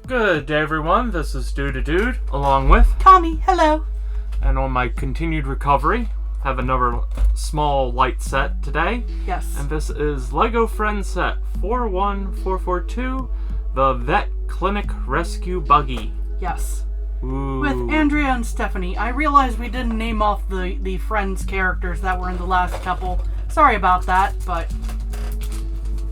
Good day, everyone. This is Dude, along with Tommy, hello. And on my continued recovery, have another small light set today. Yes. And this is Lego Friends Set 41442, the Vet Clinic Rescue Buggy. Yes. Ooh. With Andrea and Stephanie. I realized we didn't name off the Friends characters that were in the last couple. Sorry about that, but...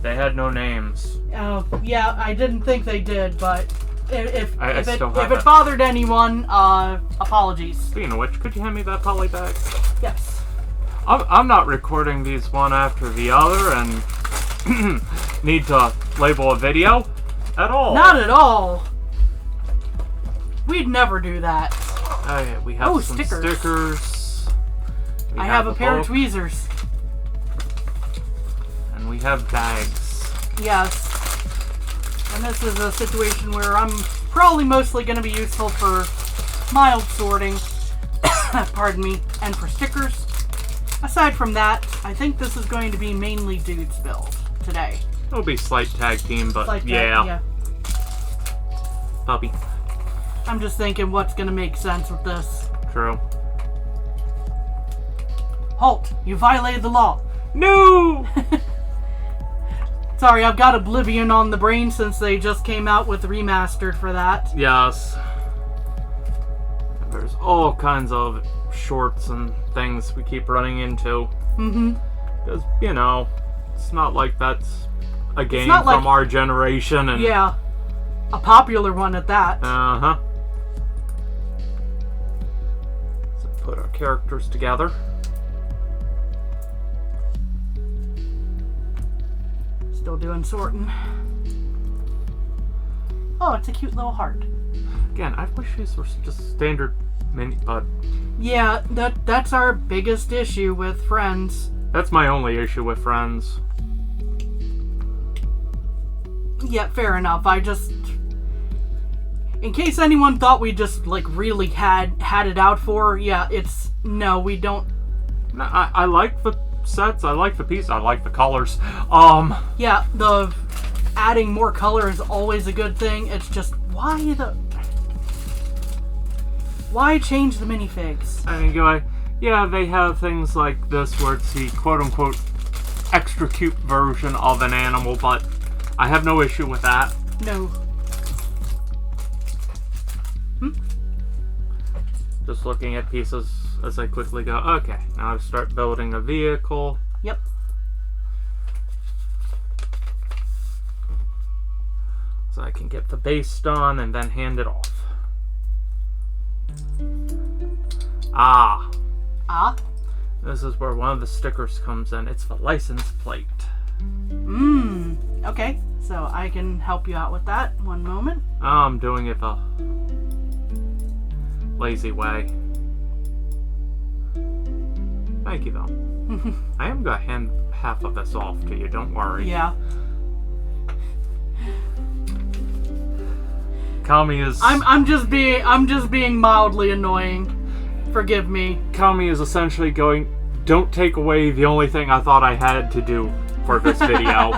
They had no names. Yeah, I didn't think they did, but if it bothered anyone, apologies. Speaking of which, could you hand me that poly bag? Yes. I'm not recording these one after the other and need to label a video at all. Not at all. We'd never do that. Okay, we have some stickers. I have a pair of tweezers. And we have bags. Yes. And this is a situation where I'm probably mostly going to be useful for mild sorting. Pardon me. And for stickers. Aside from that, I think this is going to be mainly dudes build today. It'll be slight tag team, but Slight yeah. Puppy. I'm just thinking what's going to make sense with this. True. Halt! You violated the law. No! Sorry, I've got Oblivion on the brain since they just came out with remastered for that. Yes. There's all kinds of shorts and things we keep running into. Mm-hmm. Because, you know, it's not like that's a game from like, our generation. And yeah. A popular one at that. Uh-huh. So put our characters together. Still doing sorting. Oh, it's a cute little heart. Again, I wish these were just standard mini, but... Yeah, that's our biggest issue with Friends. That's my only issue with Friends. Yeah, fair enough. I just... In case anyone thought we just, like, really had it out for, yeah, it's... No, we don't... No, I like the sets, I like the piece, I like the colors. Yeah, the adding more color is always a good thing. It's just, why change the minifigs? I mean, yeah, they have things like this where it's the quote-unquote extra cute version of an animal, but I have no issue with that. No. Just looking at pieces as I quickly go, okay, now I start building a vehicle. Yep. So I can get the base done and then hand it off. Ah. This is where one of the stickers comes in. It's the license plate. Okay. So I can help you out with that. One moment. I'm doing it the lazy way. Thank you, though. I am going to hand half of this off to you, don't worry. Yeah. Kami is... I'm just being mildly annoying. Forgive me. Kami is essentially going, don't take away the only thing I thought I had to do for this video.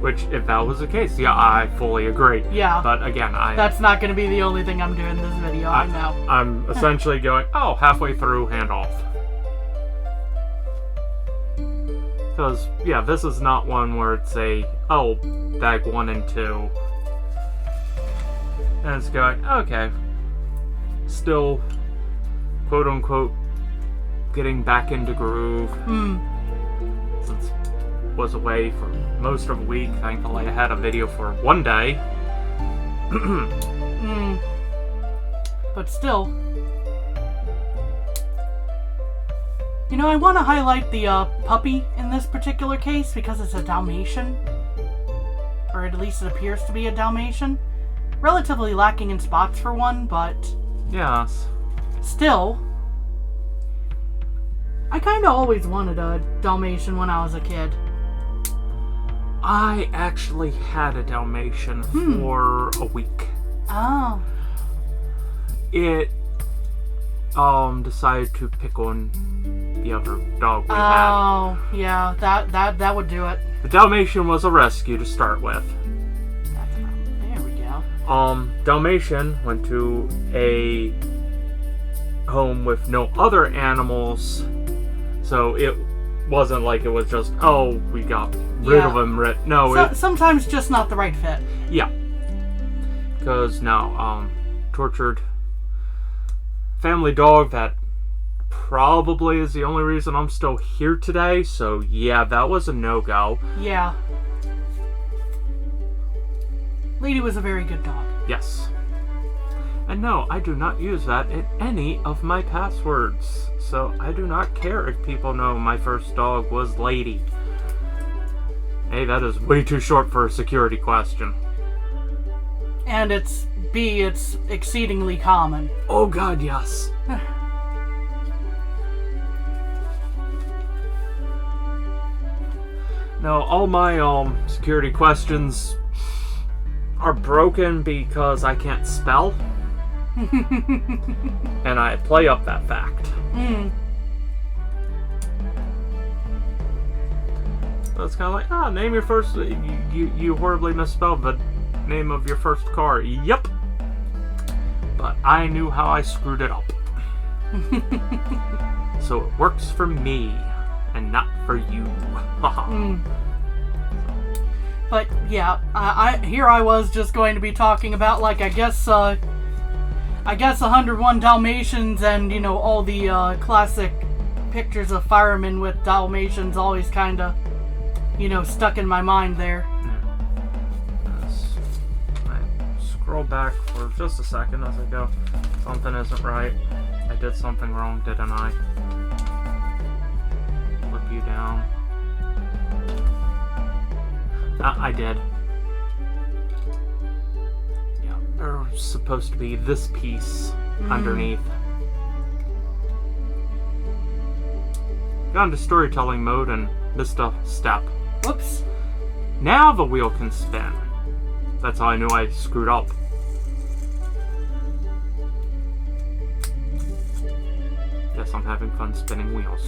Which, if that was the case, yeah, I fully agree. Yeah. But again, that's not going to be the only thing I'm doing in this video, I know. I'm essentially going, halfway through, hand off. Because, yeah, this is not one where it's bag 1 and 2. And it's going, okay. Still, quote-unquote, getting back into groove. Since was away for most of a week. Thankfully, I had a video for one day. But still. You know, I want to highlight the puppy in this particular case because it's a Dalmatian. Or at least it appears to be a Dalmatian. Relatively lacking in spots for one, but... Yes. Still. I kind of always wanted a Dalmatian when I was a kid. I actually had a Dalmatian for a week. Oh. It decided to pick on the other dog we had. Oh, yeah, that would do it. The Dalmatian was a rescue to start with. There we Dalmatian went to a home with no other animals, so it wasn't like it was just, oh, we got rid of him. No, sometimes just not the right fit. Yeah. Because now, tortured family dog that probably is the only reason I'm still here today, so yeah, that was a no-go. Yeah. Lady was a very good dog. Yes. And no, I do not use that in any of my passwords, so I do not care if people know my first dog was Lady. A, that is way too short for a security question. And B, it's exceedingly common. Oh god, yes. No, all my security questions are broken because I can't spell. And I play up that fact. So it's kind of like, name your first... You horribly misspelled the name of your first car. Yep. But I knew how I screwed it up. So it works for me, and not for you. But yeah, here I was just going to be talking about, like, I guess 101 Dalmatians and, you know, all the classic pictures of firemen with Dalmatians always kind of, you know, stuck in my mind there. I scroll back for just a second as I go. Something isn't right. I did something wrong, didn't I? Flip you down. I did. Yeah, there's supposed to be this piece underneath. Got into storytelling mode and missed a step. Whoops. Now the wheel can spin. That's how I knew I screwed up. Yes, I'm having fun spinning wheels.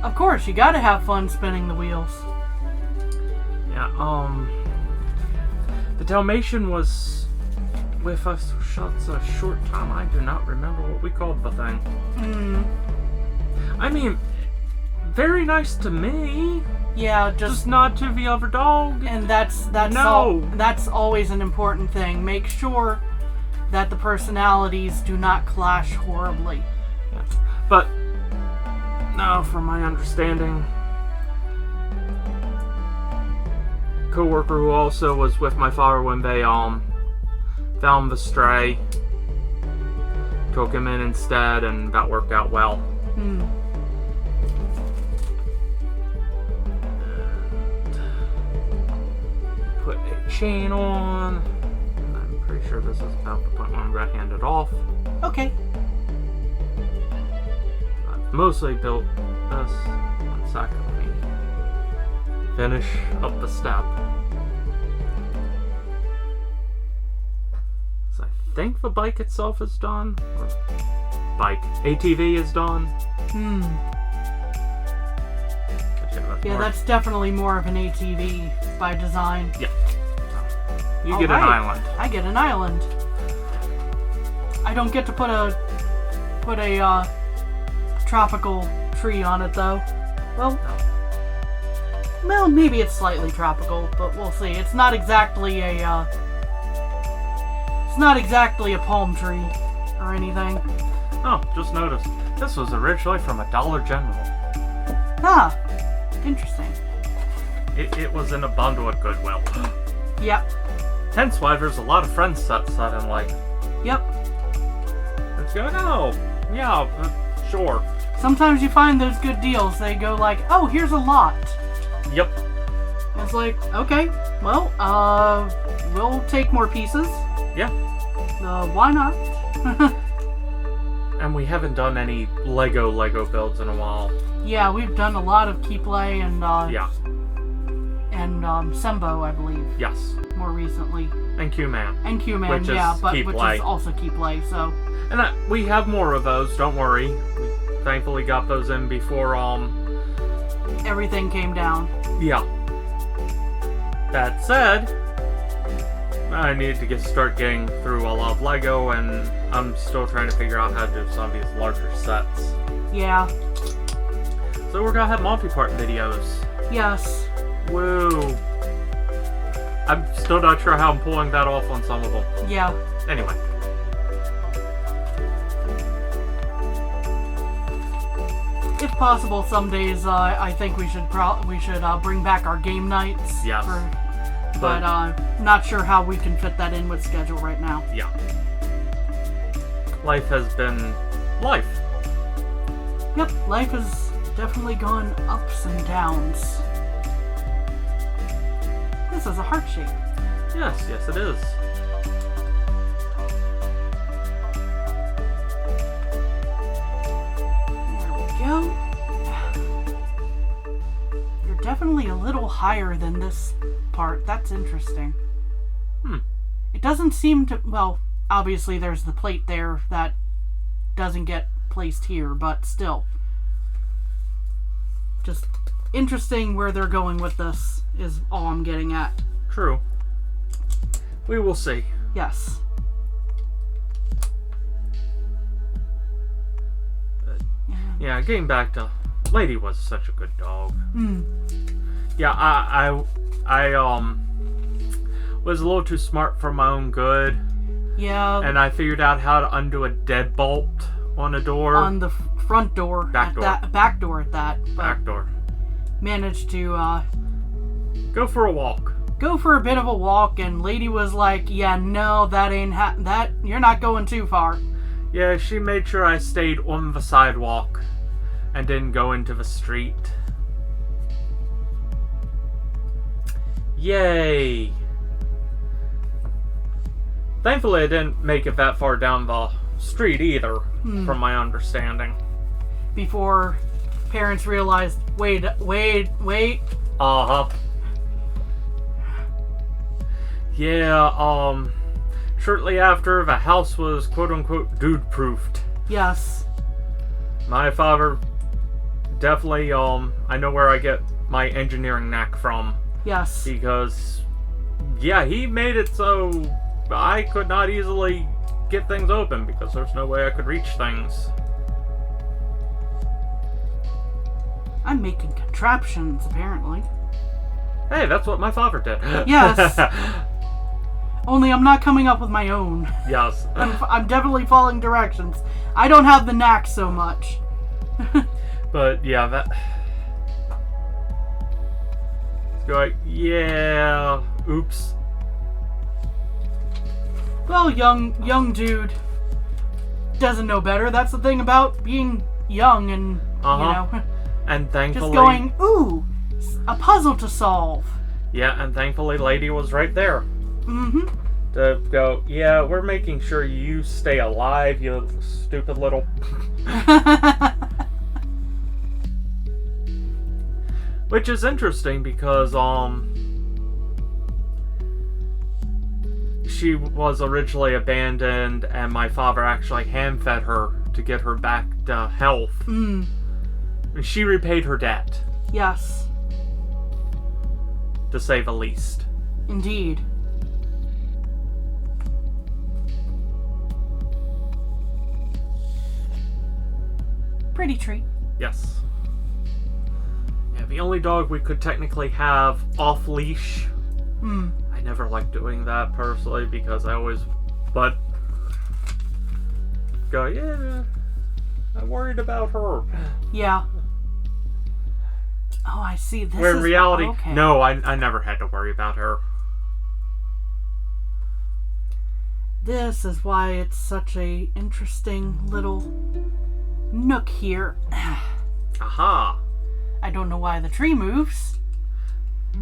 Of course, you gotta have fun spinning the wheels. Yeah, the Dalmatian was with us for a short time. I do not remember what we called the thing. I mean, very nice to me. Yeah, just not to the other dog. And that's always an important thing. Make sure that the personalities do not clash horribly. Yeah. But no, from my understanding, coworker who also was with my father when they found the stray, took him in instead, and that worked out well. Put a chain on. I'm pretty sure this is about the point where I'm gonna hand it off. Okay. I've mostly built this. 1 second. Let me finish up the step. So I think the bike itself is done. Or bike. ATV is done. Yeah, that's definitely more of an ATV by design. Yeah. You get an island. I get an island. I don't get to put a tropical tree on it though. Well, maybe it's slightly tropical, but we'll see. It's not exactly a palm tree or anything. Oh, just noticed. This was originally from a Dollar General. Ah, interesting. It was in a bundle at Goodwill. Yep. Hence why there's a lot of friends sets that I'm like, yep. It's going, oh, yeah, sure. Sometimes you find those good deals. They go like, oh, here's a lot. Yep. It's like, okay, well, we'll take more pieces. Yeah. Why not? And we haven't done any Lego builds in a while. Yeah, we've done a lot of Keyplay and yeah. And Sembo, I believe. Yes. More recently. And Q-Man. And Q-Man, which yeah, is but Keyplay. Which is also Keyplay, so. And we have more of those. Don't worry. We thankfully got those in before everything came down. Yeah. That said, I need to start getting through a lot of Lego, and I'm still trying to figure out how to do some of these larger sets. Yeah. So we're gonna have multi-part videos. Yes. Woo. I'm still not sure how I'm pulling that off on some of them. Yeah. Anyway. If possible, some days I think we should bring back our game nights. Yes. But not sure how we can fit that in with schedule right now. Yeah. Life has been life. Yep, life has definitely gone ups and downs. This is a heart shape. Yes, it is. There we go. You're definitely a little higher than this part. That's interesting. It doesn't seem to... Well, obviously there's the plate there that doesn't get placed here, but still. Just interesting where they're going with this is all I'm getting at. True. We will see. Yes. Yeah, getting back to... Lady was such a good dog. Yeah, I was a little too smart for my own good. Yeah. And I figured out how to undo a deadbolt on a door. On the front door. Back door. Back door at that. Back door. Managed to go for a walk. Go for a bit of a walk, and Lady was like, yeah, no, that ain't that you're not going too far. Yeah, she made sure I stayed on the sidewalk and didn't go into the street. Yay! Thankfully, I didn't make it that far down the street either, from my understanding. Before parents realized, wait. Uh-huh. Yeah, shortly after, the house was quote-unquote dude-proofed. Yes. My father definitely, I know where I get my engineering knack from. Yes. Because, yeah, he made it so I could not easily get things open because there's no way I could reach things. I'm making contraptions, apparently. Hey, that's what my father did. Yes. Only I'm not coming up with my own. Yes. I'm definitely following directions. I don't have the knack so much. But, yeah, that... Go, yeah, oops. Well, young dude doesn't know better. That's the thing about being young and, you know... And thankfully... Just going, ooh, a puzzle to solve. Yeah, and thankfully Lady was right there. Mm-hmm. To go, yeah, we're making sure you stay alive, you stupid little... Which is interesting because, she was originally abandoned and my father actually hand-fed her to get her back to health. And she repaid her debt. Yes. To say the least. Indeed. Pretty treat. Yes. Yeah, the only dog we could technically have off-leash. I never liked doing that personally because I always... But... Go, yeah... I'm worried about her. Yeah. Oh, I see. This Where in reality, okay. no, I never had to worry about her. This is why it's such a interesting little nook here. Aha! I don't know why the tree moves.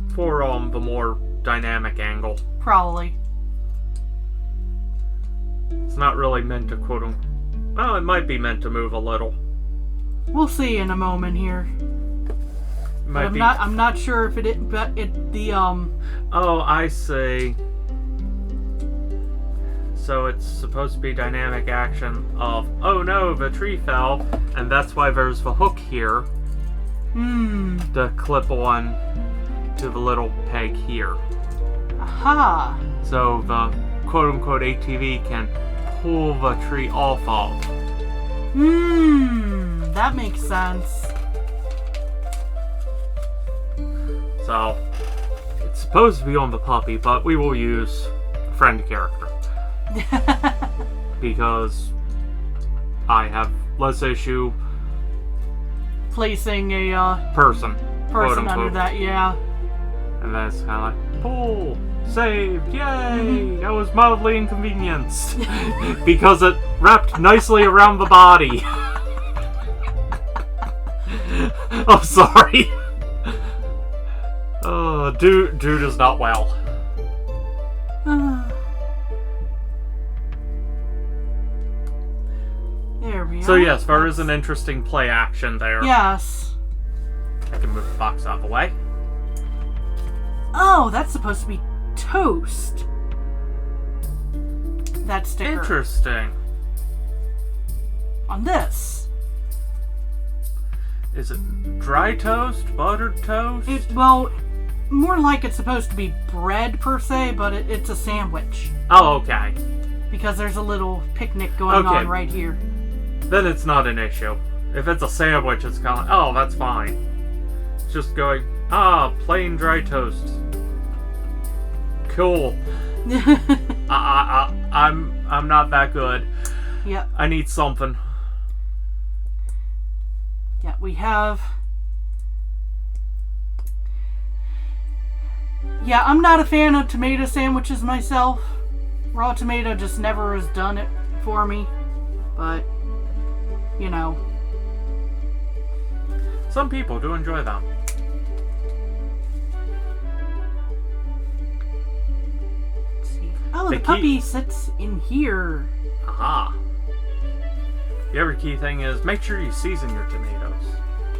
For the more dynamic angle. Probably. It's not really meant to quote unquote. Well, it might be meant to move a little. We'll see in a moment here. Might be. I'm not sure if the Oh, I see. So it's supposed to be dynamic action of, oh no, the tree fell, and that's why there's the hook here. To clip on to the little peg here. Aha! so the quote-unquote ATV can pull the tree off of. That makes sense. So, it's supposed to be on the puppy, but we will use a friend character. Because I have less issue placing a person under that, yeah. And then it's kind of like, pull, saved, yay! I was mildly inconvenienced. Because it wrapped nicely around the body. I'm sorry. Dude is not well. There we are. So yes, there is an interesting play action there. Yes. I can move the box out of the way. Oh, that's supposed to be toast. That sticker. Interesting. On this. Is it dry toast? Buttered toast? Well, more like it's supposed to be bread per se, but it's a sandwich. Oh, okay. Because there's a little picnic going on right here. Then it's not an issue. If it's a sandwich, it's kind of like, oh, that's fine. It's just going, plain dry toast. Cool. I'm not that good. Yep. I need something. Yeah, we have... Yeah, I'm not a fan of tomato sandwiches myself. Raw tomato just never has done it for me. But, you know. Some people do enjoy them. Let's see. Oh, the puppy sits in here. Aha. The other key thing is make sure you season your tomatoes.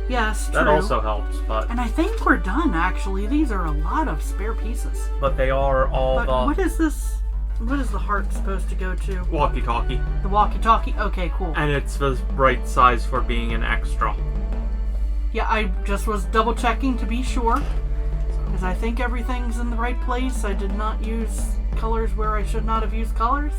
Yes, true. That also helps, but... And I think we're done, actually. These are a lot of spare pieces. But they are all but what is this? What is the heart supposed to go to? Walkie-talkie. The walkie-talkie? Okay, cool. And it's the right size for being an extra. Yeah, I just was double-checking to be sure. Because I think everything's in the right place. I did not use colors where I should not have used colors.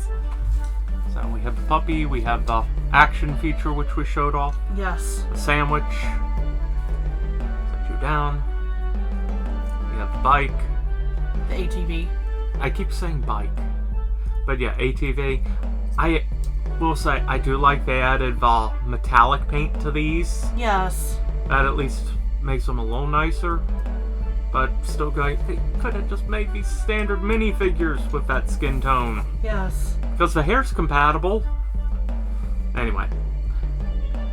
So we have the puppy, we have the action feature which we showed off. Yes. The sandwich. Set you down. We have the bike. The ATV. I keep saying bike. But yeah, ATV. I will say, I do like they added the metallic paint to these. Yes. That at least makes them a little nicer. But still, they could have just made these standard minifigures with that skin tone. Yes. Because the hair's compatible. Anyway.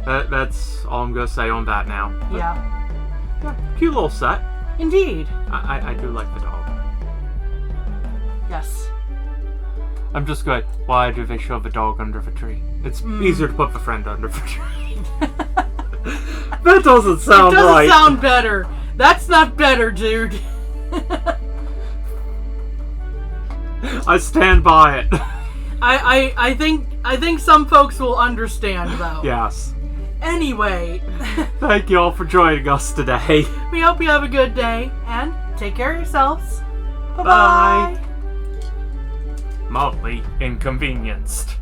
That's all I'm going to say on that now. But, yeah, cute little set. Indeed. I do like the dog. Yes. I'm just going, why do they shove a dog under the tree? It's easier to put the friend under the tree. That doesn't sound right. It doesn't sound better. That's not better, dude. I stand by it. I think some folks will understand, though. Yes. Anyway. Thank you all for joining us today. We hope you have a good day, and take care of yourselves. Bye-bye. Bye. Mildly inconvenienced.